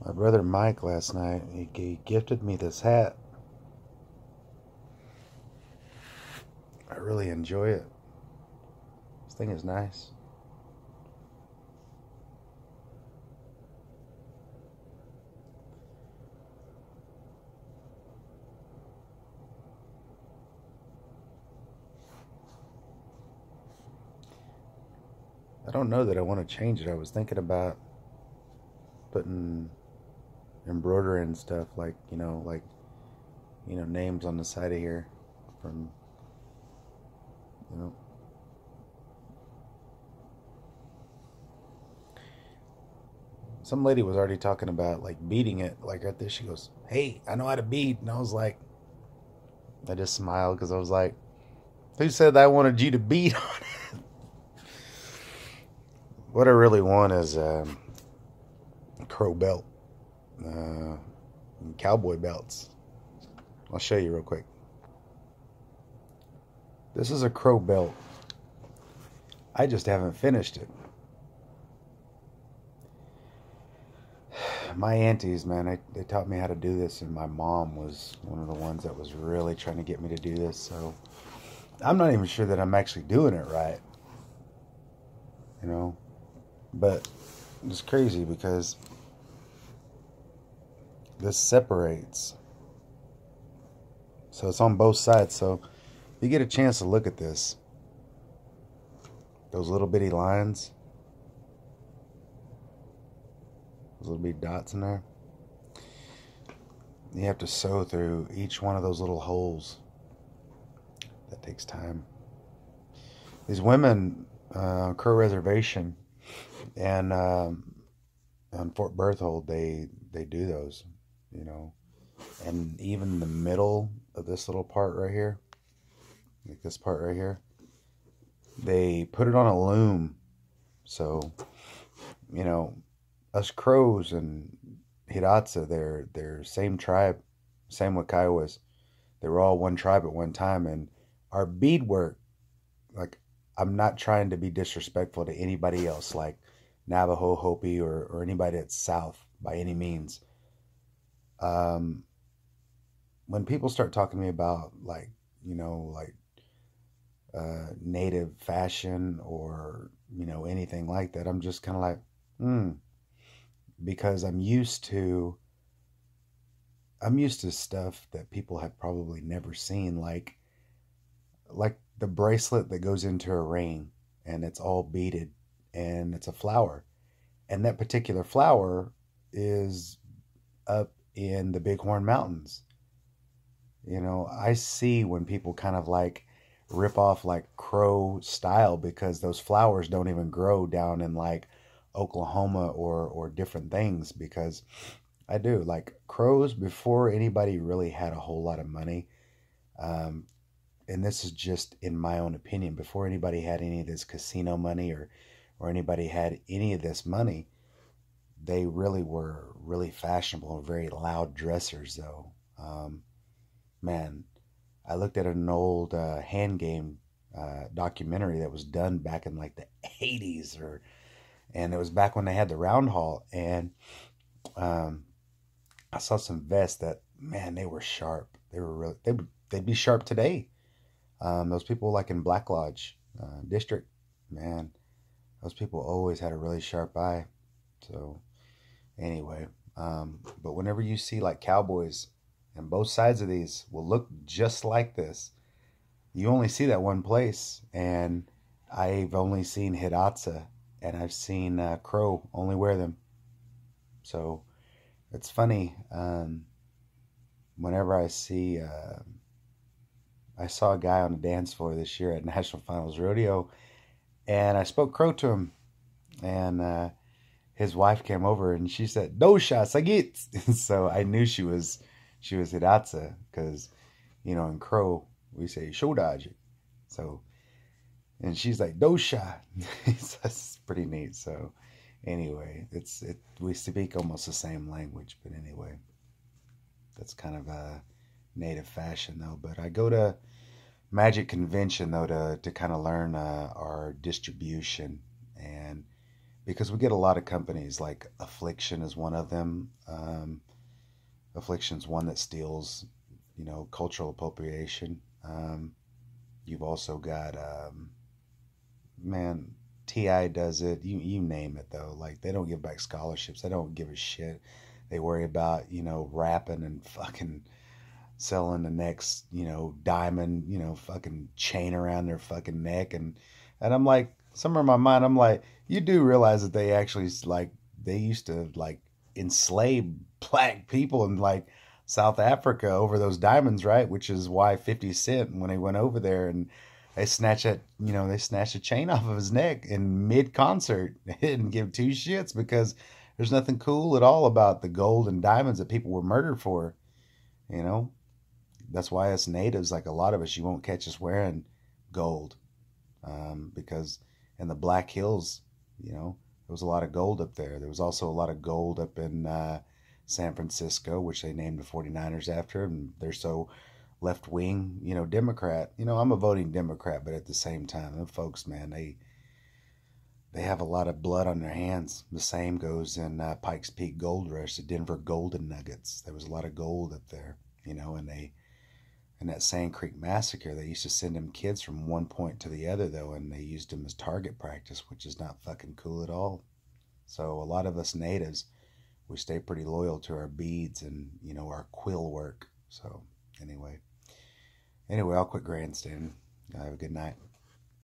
My brother Mike last night, he gifted me this hat. I really enjoy it. This thing is nice. I don't know that I want to change it. I was thinking about putting embroidery and stuff like names on the side of here from you know some lady was already talking about like beading it like right there. She goes, "Hey, I know how to bead," and I was like, I just smiled because I was like, "Who said I wanted you to bead on it?" What I really want is a crow belt, uh, and cowboy belts. I'll show you real quick. This is a crow belt. I just haven't finished it. My aunties, man, they taught me how to do this, and my mom was one of the ones that was really trying to get me to do this. So I'm not even sure that I'm actually doing it right, you know. But it's crazy because this separates, so it's on both sides. So if you get a chance to look at this, those little bitty lines, those little bitty dots in there, you have to sew through each one of those little holes. That takes time. These women, Crow Reservation and on Fort Berthold, they do those, you know, and even the middle of this little part right here, like this part right here, they put it on a loom. So, you know, us Crows and Hidatsa, they're same tribe, same with Kiowas. They were all one tribe at one time, and our beadwork, like, I'm not trying to be disrespectful to anybody else, like Navajo, Hopi, or anybody that's South by any means. Um, when people start talking to me about like native fashion or anything like that, I'm just kind of like, hmm, because I'm used to stuff that people have probably never seen, like the bracelet that goes into a ring and it's all beaded and it's a flower. And that particular flower is up in the Bighorn Mountains. I see when people kind of like rip off like crow style because those flowers don't even grow down in like Oklahoma or different things because I do like crows before anybody really had a whole lot of money. Um, and this is just in my own opinion, before anybody had any of this casino money or anybody had any of this money, they really were really fashionable and very loud dressers though. Man, I looked at an old hand game documentary that was done back in like the 80s, and it was back when they had the round hall, and um, I saw some vests that, man, they were sharp. They were really, they'd be sharp today. Those people like in Black Lodge district, man, those people always had a really sharp eye. So anyway, but whenever you see like cowboys, and both sides of these will look just like this, you only see that one place. And I've only seen Hidatsa and I've seen Crow only wear them. So it's funny. Whenever I saw a guy on the dance floor this year at National Finals Rodeo, and I spoke Crow to him, and his wife came over and she said, "Dosha Sagit." So I knew she was Hidatsa because in Crow we say Shodaji. So, and she's like Dosha. That's pretty neat. So anyway, we speak almost the same language, but anyway, that's kind of a native fashion though. But I go to Magic Convention though to kind of learn our distribution, and because we get a lot of companies like Affliction is one of them. Affliction's one that steals, cultural appropriation. You've also got, man, Ti does it. You name it though. Like they don't give back scholarships. They don't give a shit. They worry about rapping and fucking selling the next diamond fucking chain around their fucking neck and I'm like somewhere in my mind I'm like you do realize that they actually like they used to like enslave black people in like South Africa over those diamonds, right? Which is why 50 Cent when he went over there and they snatched a chain off of his neck in mid concert. They didn't give two shits because there's nothing cool at all about the gold and diamonds that people were murdered for, you know. That's why us natives, like a lot of us, you won't catch us wearing gold, because in the Black Hills, there was a lot of gold up there. There was also a lot of gold up in San Francisco, which they named the 49ers after, and they're so left wing, Democrat. I'm a voting Democrat, but at the same time, them folks, man, they have a lot of blood on their hands. The same goes in Pikes Peak Gold Rush, the Denver Golden Nuggets. There was a lot of gold up there, and they in that Sand Creek massacre, they used to send them kids from one point to the other, though, and they used them as target practice, which is not fucking cool at all. So a lot of us natives, we stay pretty loyal to our beads and our quill work. So anyway, I'll quit grandstanding. Have a good night.